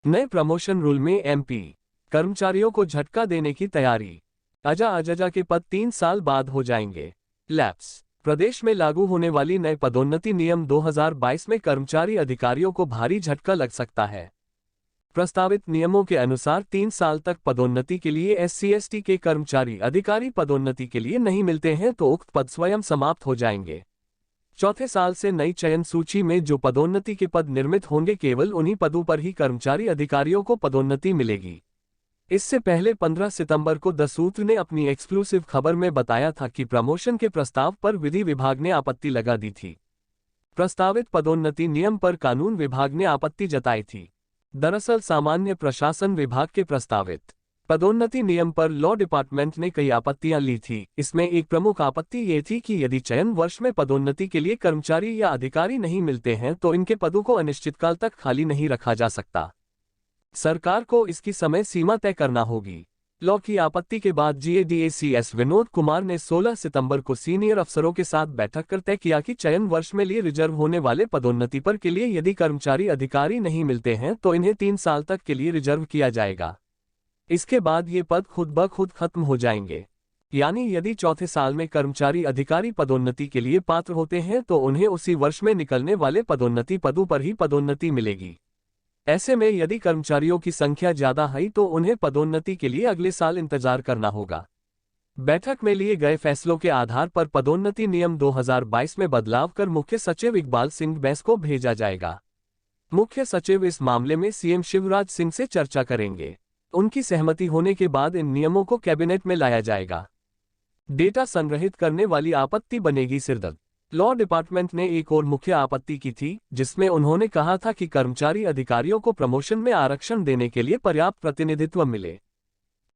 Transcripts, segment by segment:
नए promotion rule में MP कर्मचारियों को झटका देने की तैयारी। अजा के पद 3 साल बाद हो जाएंगे लैप्स। प्रदेश में लागू होने वाली नए पदोन्नति नियम 2022 में कर्मचारी अधिकारियों को भारी झटका लग सकता है। प्रस्तावित नियमों के अनुसार 3 साल तक पदोन्नति के लिए SC/ST के कर्मचारी अधिकारी पदोन्नति के लिए नहीं मिलते हैं तो उक्त पद स्वयं समाप्त हो जाएंगे। चौथे साल से नई चयन सूची में जो पदोन्नति के पद निर्मित होंगे केवल उन्हीं पदों पर ही कर्मचारी अधिकारियों को पदोन्नति मिलेगी। इससे पहले 15 सितंबर को द सूत्र ने अपनी एक्सक्लूसिव खबर में बताया था कि प्रमोशन के प्रस्ताव पर विधि विभाग ने आपत्ति लगा दी थी। प्रस्तावित पदोन्नति नियम पर कानून विभाग ने आपत्ति जताई थी। दरअसल सामान्य प्रशासन विभाग के प्रस्तावित पदोन्नति नियम पर लॉ डिपार्टमेंट ने कई आपत्तियां ली थी। इसमें एक प्रमुख आपत्ति ये थी कि यदि चयन वर्ष में पदोन्नति के लिए कर्मचारी या अधिकारी नहीं मिलते हैं तो इनके पदों को अनिश्चितकाल तक खाली नहीं रखा जा सकता। सरकार को इसकी समय सीमा तय करना होगी। लॉ की आपत्ति के बाद GADACS विनोद कुमार ने 16 सितंबर को सीनियर अफसरों के साथ बैठक कर तय किया कि चयन वर्ष में लिए रिजर्व होने वाले पदोन्नति पर के लिए यदि कर्मचारी अधिकारी नहीं मिलते हैं तो इन्हें 3 साल तक के लिए रिजर्व किया जाएगा। इसके बाद ये पद खुद ब खुद खत्म हो जाएंगे। यानी यदि चौथे साल में कर्मचारी अधिकारी पदोन्नति के लिए पात्र होते हैं तो उन्हें उसी वर्ष में निकलने वाले पदोन्नति पदों पर ही पदोन्नति मिलेगी। ऐसे में यदि कर्मचारियों की संख्या ज्यादा है तो उन्हें पदोन्नति के लिए अगले साल इंतजार करना होगा। बैठक में लिए गए फैसलों के आधार पर पदोन्नति नियम 2022 में बदलाव कर मुख्य सचिव इकबाल सिंह बैंस को भेजा जाएगा। मुख्य सचिव इस मामले में CM शिवराज सिंह से चर्चा करेंगे। उनकी सहमति होने के बाद इन नियमों को कैबिनेट में लाया जाएगा। डेटा संग्रहित करने वाली आपत्ति बनेगी सिरदर्द। लॉ डिपार्टमेंट ने एक और मुख्य आपत्ति की थी जिसमें उन्होंने कहा था कि कर्मचारी अधिकारियों को प्रमोशन में आरक्षण देने के लिए पर्याप्त प्रतिनिधित्व मिले।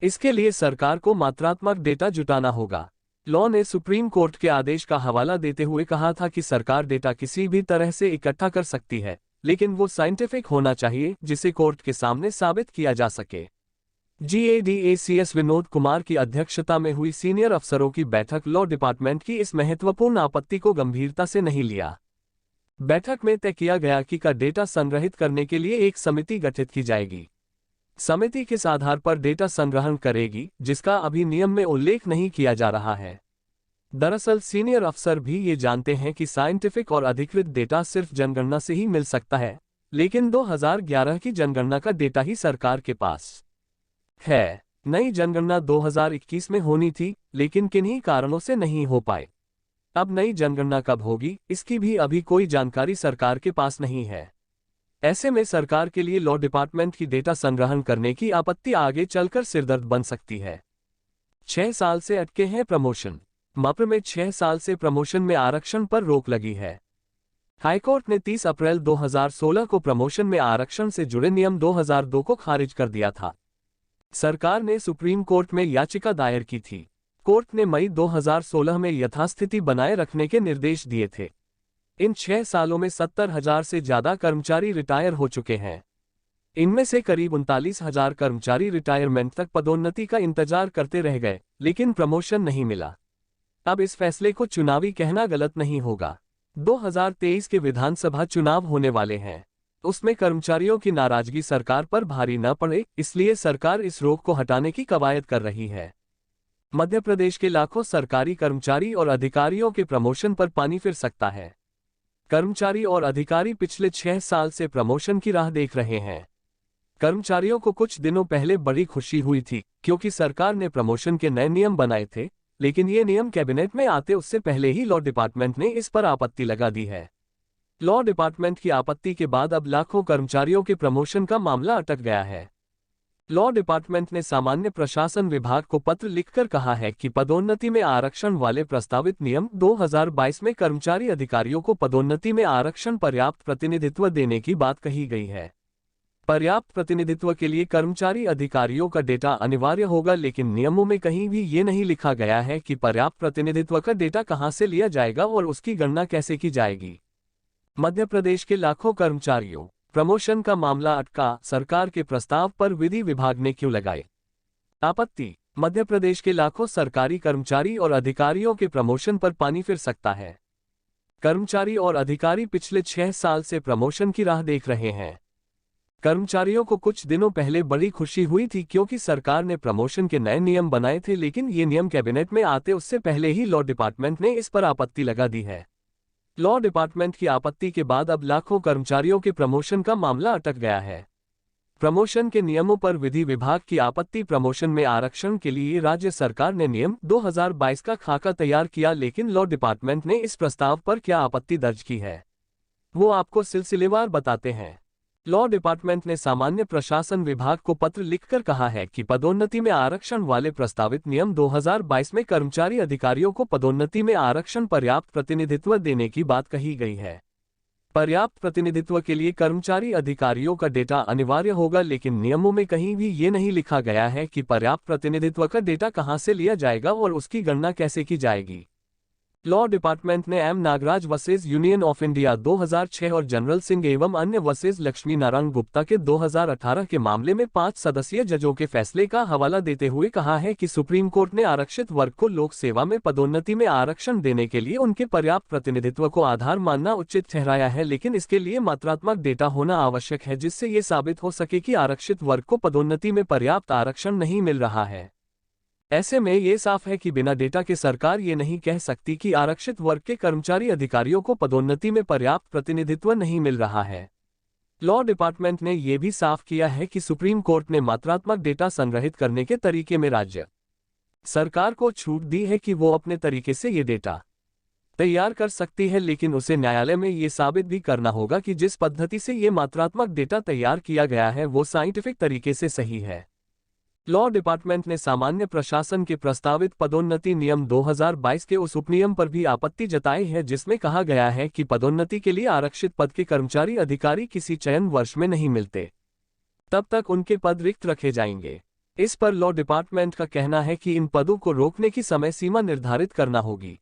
इसके लिए सरकार को मात्रात्मक डेटा जुटाना होगा। लॉ ने सुप्रीम कोर्ट के आदेश का हवाला देते हुए कहा था कि सरकार डेटा किसी भी तरह से इकट्ठा कर सकती है, लेकिन वो साइंटिफिक होना चाहिए जिसे कोर्ट के सामने साबित किया जा सके। GADACS विनोद कुमार की अध्यक्षता में हुई सीनियर अफसरों की बैठक लॉ डिपार्टमेंट की इस महत्वपूर्ण आपत्ति को गंभीरता से नहीं लिया। बैठक में तय किया गया कि का डेटा संग्रहित करने के लिए एक समिति गठित की जाएगी। समिति किस आधार पर डेटा संग्रहण करेगी जिसका अभी नियम में उल्लेख नहीं किया जा रहा है। दरअसल सीनियर अफसर भी ये जानते हैं कि साइंटिफिक और अधिकृत डेटा सिर्फ जनगणना से ही मिल सकता है, लेकिन 2011 की जनगणना का डेटा ही सरकार के पास है। नई जनगणना 2021 में होनी थी, लेकिन किन्हीं कारणों से नहीं हो पाए। अब नई जनगणना कब होगी इसकी भी अभी कोई जानकारी सरकार के पास नहीं है। ऐसे में सरकार के लिए लॉ डिपार्टमेंट की डेटा संग्रहण करने की आपत्ति आगे चलकर सिरदर्द बन सकती है। 6 साल से अटके हैं प्रमोशन। मप्र में 6 साल से प्रमोशन में आरक्षण पर रोक लगी है। हाईकोर्ट ने 30 अप्रैल 2016 को प्रमोशन में आरक्षण से जुड़े नियम 2002 को खारिज कर दिया था। सरकार ने सुप्रीम कोर्ट में याचिका दायर की थी। कोर्ट ने मई 2016 में यथास्थिति बनाए रखने के निर्देश दिए थे। इन 6 सालों में 70,000 से ज्यादा कर्मचारी रिटायर हो चुके हैं। इनमें से करीब 39,000 कर्मचारी रिटायरमेंट तक पदोन्नति का इंतजार करते रह गए, लेकिन प्रमोशन नहीं मिला। अब इस फैसले को चुनावी कहना गलत नहीं होगा। 2023 के विधानसभा चुनाव होने वाले हैं। उसमें कर्मचारियों की नाराजगी सरकार पर भारी न पड़े, इसलिए सरकार इस रोक को हटाने की कवायद कर रही है। मध्य प्रदेश के लाखों सरकारी कर्मचारी और अधिकारियों के प्रमोशन पर पानी फिर सकता है। कर्मचारी और अधिकारी पिछले 6 साल से प्रमोशन की राह देख रहे हैं। कर्मचारियों को कुछ दिनों पहले बड़ी खुशी हुई थी क्योंकि सरकार ने प्रमोशन के नए नियम बनाए थे, लेकिन ये नियम कैबिनेट में आते उससे पहले ही लॉ डिपार्टमेंट ने इस पर आपत्ति लगा दी है। लॉ डिपार्टमेंट की आपत्ति के बाद अब लाखों कर्मचारियों के प्रमोशन का मामला अटक गया है। लॉ डिपार्टमेंट ने सामान्य प्रशासन विभाग को पत्र लिखकर कहा है कि पदोन्नति में आरक्षण वाले प्रस्तावित नियम 2022 में कर्मचारी अधिकारियों को पदोन्नति में आरक्षण पर्याप्त प्रतिनिधित्व देने की बात कही गई है। पर्याप्त प्रतिनिधित्व के लिए कर्मचारी अधिकारियों का डेटा अनिवार्य होगा, लेकिन नियमों में कहीं भी ये नहीं लिखा गया है कि पर्याप्त प्रतिनिधित्व का डेटा कहां से लिया जाएगा और उसकी गणना कैसे की जाएगी। मध्य प्रदेश के लाखों कर्मचारियों प्रमोशन का मामला अटका, सरकार के प्रस्ताव पर विधि विभाग ने क्यों लगाए आपत्ति। मध्य प्रदेश के लाखों सरकारी कर्मचारी और अधिकारियों के प्रमोशन पर पानी फिर सकता है। कर्मचारी और अधिकारी पिछले 6 साल से प्रमोशन की राह देख रहे हैं। कर्मचारियों को कुछ दिनों पहले बड़ी खुशी हुई थी क्योंकि सरकार ने प्रमोशन के नए नियम बनाए थे, लेकिन ये नियम कैबिनेट में आते उससे पहले ही लॉ डिपार्टमेंट ने इस पर आपत्ति लगा दी है। लॉ डिपार्टमेंट की आपत्ति के बाद अब लाखों कर्मचारियों के प्रमोशन का मामला अटक गया है। प्रमोशन के नियमों पर विधि विभाग की आपत्ति। प्रमोशन में आरक्षण के लिए राज्य सरकार ने नियम 2022 का खाका तैयार किया, लेकिन लॉ डिपार्टमेंट ने इस प्रस्ताव पर क्या आपत्ति दर्ज की है वो आपको सिलसिलेवार बताते हैं। लॉ डिपार्टमेंट ने सामान्य प्रशासन विभाग को पत्र लिखकर कहा है कि पदोन्नति में आरक्षण वाले प्रस्तावित नियम 2022 में कर्मचारी अधिकारियों को पदोन्नति में आरक्षण पर्याप्त प्रतिनिधित्व देने की बात कही गई है। पर्याप्त प्रतिनिधित्व के लिए कर्मचारी अधिकारियों का डेटा अनिवार्य होगा, लेकिन नियमों में कहीं भी ये नहीं लिखा गया है कि पर्याप्त प्रतिनिधित्व का डेटा कहां से लिया जाएगा और उसकी गणना कैसे की जाएगी। लॉ डिपार्टमेंट ने M Nagaraj versus Union of India 2006 और जनरल सिंह एवं अन्य वर्सेस लक्ष्मी नारायण गुप्ता के 2018 के मामले में 5 सदस्यीय जजों के फैसले का हवाला देते हुए कहा है कि सुप्रीम कोर्ट ने आरक्षित वर्ग को लोक सेवा में पदोन्नति में आरक्षण देने के लिए उनके पर्याप्त प्रतिनिधित्व को आधार मानना उचित ठहराया है, लेकिन इसके लिए मात्रात्मक डेटा होना आवश्यक है जिससे ये साबित हो सके कि आरक्षित वर्ग को पदोन्नति में पर्याप्त आरक्षण नहीं मिल रहा है। ऐसे में ये साफ है कि बिना डेटा के सरकार ये नहीं कह सकती कि आरक्षित वर्ग के कर्मचारी अधिकारियों को पदोन्नति में पर्याप्त प्रतिनिधित्व नहीं मिल रहा है। लॉ डिपार्टमेंट ने यह भी साफ किया है कि सुप्रीम कोर्ट ने मात्रात्मक डेटा संग्रहित करने के तरीके में राज्य सरकार को छूट दी है कि वो अपने तरीके से ये डेटा तैयार कर सकती है, लेकिन उसे न्यायालय में ये साबित भी करना होगा कि जिस पद्धति से ये मात्रात्मक डेटा तैयार किया गया है वो साइंटिफिक तरीके से सही है। लॉ डिपार्टमेंट ने सामान्य प्रशासन के प्रस्तावित पदोन्नति नियम 2022 के उस उपनियम पर भी आपत्ति जताई है जिसमें कहा गया है कि पदोन्नति के लिए आरक्षित पद के कर्मचारी अधिकारी किसी चयन वर्ष में नहीं मिलते, तब तक उनके पद रिक्त रखे जाएंगे। इस पर लॉ डिपार्टमेंट का कहना है कि इन पदों को रोकने की समय सीमा निर्धारित करना होगी।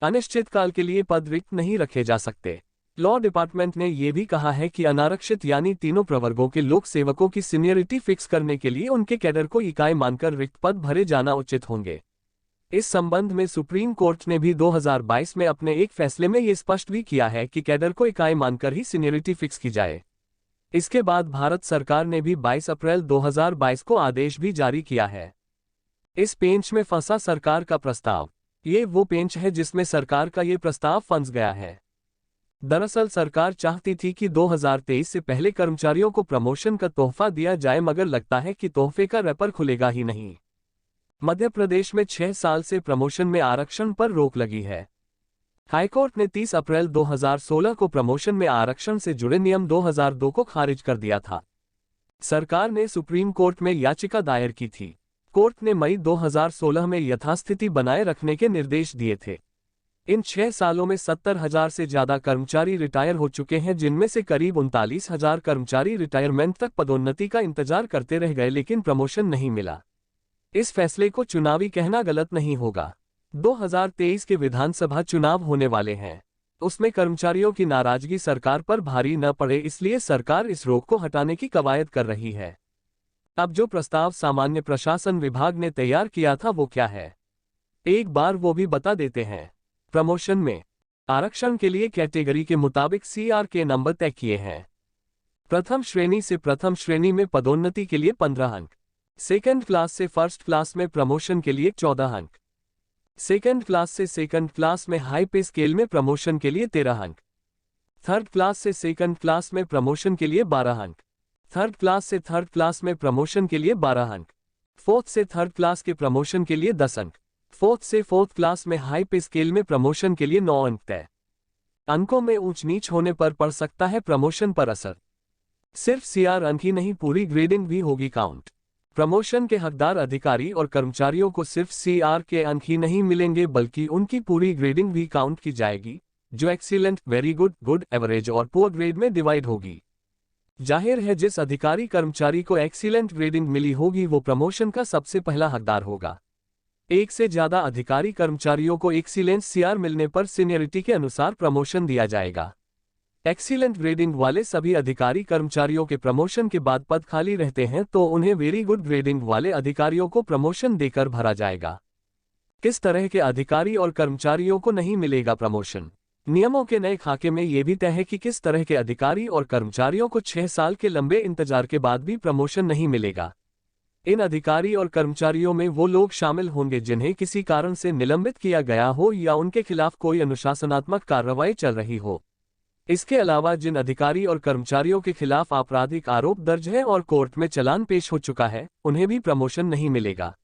अनिश्चितकाल के लिए पद रिक्त नहीं रखे जा सकते। लॉ डिपार्टमेंट ने यह भी कहा है कि अनारक्षित यानी तीनों प्रवर्गों के लोक सेवकों की सीनियरिटी फिक्स करने के लिए उनके कैडर को इकाई मानकर रिक्त पद भरे जाना उचित होंगे। इस संबंध में सुप्रीम कोर्ट ने भी 2022 में अपने एक फैसले में ये स्पष्ट भी किया है कि कैडर को इकाई मानकर ही सीनियरिटी फिक्स की जाए। इसके बाद भारत सरकार ने भी 22 अप्रैल 2022 को आदेश भी जारी किया है। इस पेंच में फंसा सरकार का प्रस्ताव। ये वो पेंच है जिसमें सरकार का ये प्रस्ताव फंस गया है। दरअसल सरकार चाहती थी कि 2023 से पहले कर्मचारियों को प्रमोशन का तोहफा दिया जाए, मगर लगता है कि तोहफे का रैपर खुलेगा ही नहीं। मध्य प्रदेश में 6 साल से प्रमोशन में आरक्षण पर रोक लगी है। हाईकोर्ट ने 30 अप्रैल 2016 को प्रमोशन में आरक्षण से जुड़े नियम 2002 को खारिज कर दिया था। सरकार ने सुप्रीम कोर्ट में याचिका दायर की थी। कोर्ट ने मई 2016 में यथास्थिति बनाए रखने के निर्देश दिए थे। इन 6 सालों में 70,000 से ज्यादा कर्मचारी रिटायर हो चुके हैं, जिनमें से करीब 39,000 कर्मचारी रिटायरमेंट तक पदोन्नति का इंतजार करते रह गए, लेकिन प्रमोशन नहीं मिला। इस फैसले को चुनावी कहना गलत नहीं होगा। 2023 के विधानसभा चुनाव होने वाले हैं। उसमें कर्मचारियों की नाराजगी सरकार पर भारी न पड़े, इसलिए सरकार इस रोक को हटाने की कवायद कर रही है। अब जो प्रस्ताव सामान्य प्रशासन विभाग ने तैयार किया था वो क्या है, एक बार वो भी बता देते हैं। प्रमोशन में आरक्षण के लिए कैटेगरी के मुताबिक CR के नंबर तय किए हैं। प्रथम श्रेणी से प्रथम श्रेणी में पदोन्नति के लिए 15 अंक, सेकंड क्लास से फर्स्ट क्लास में प्रमोशन के लिए 14 अंक, सेकंड क्लास से सेकंड क्लास में हाई पे स्केल में प्रमोशन के लिए 13 अंक, थर्ड क्लास से सेकंड क्लास में प्रमोशन के लिए 12 अंक, थर्ड क्लास से थर्ड क्लास में प्रमोशन के लिए 12 अंक, फोर्थ से थर्ड क्लास के प्रमोशन के लिए 10 अंक, फोर्थ से फोर्थ क्लास में हाई पे स्केल में प्रमोशन के लिए 9 अंक तय। अंकों में ऊंच नीच होने पर पड़ सकता है प्रमोशन पर असर। सिर्फ CR अंक ही नहीं, पूरी ग्रेडिंग भी होगी काउंट। प्रमोशन के हकदार अधिकारी और कर्मचारियों को सिर्फ CR के अंक ही नहीं मिलेंगे, बल्कि उनकी पूरी ग्रेडिंग भी काउंट की जाएगी, जो excellent, very good, good, average और पुअर ग्रेड में डिवाइड होगी। जाहिर है जिस अधिकारी कर्मचारी को एक्सीलेंट ग्रेडिंग मिली होगी वो प्रमोशन का सबसे पहला हकदार होगा। एक से ज्यादा अधिकारी कर्मचारियों को एक्सीलेंट CR मिलने पर सीनियरिटी के अनुसार प्रमोशन दिया जाएगा। एक्सीलेंट ग्रेडिंग वाले सभी अधिकारी कर्मचारियों के प्रमोशन के बाद पद खाली रहते हैं तो उन्हें वेरी गुड ग्रेडिंग वाले अधिकारियों को प्रमोशन देकर भरा जाएगा। किस तरह के अधिकारी और कर्मचारियों को नहीं मिलेगा प्रमोशन, नियमों के नए खाके में ये भी तय है कि किस तरह के अधिकारी और कर्मचारियों को 6 साल के लंबे इंतजार के बाद भी प्रमोशन नहीं मिलेगा। इन अधिकारी और कर्मचारियों में वो लोग शामिल होंगे जिन्हें किसी कारण से निलंबित किया गया हो या उनके खिलाफ कोई अनुशासनात्मक कार्रवाई चल रही हो। इसके अलावा जिन अधिकारी और कर्मचारियों के खिलाफ आपराधिक आरोप दर्ज है और कोर्ट में चालान पेश हो चुका है, उन्हें भी प्रमोशन नहीं मिलेगा।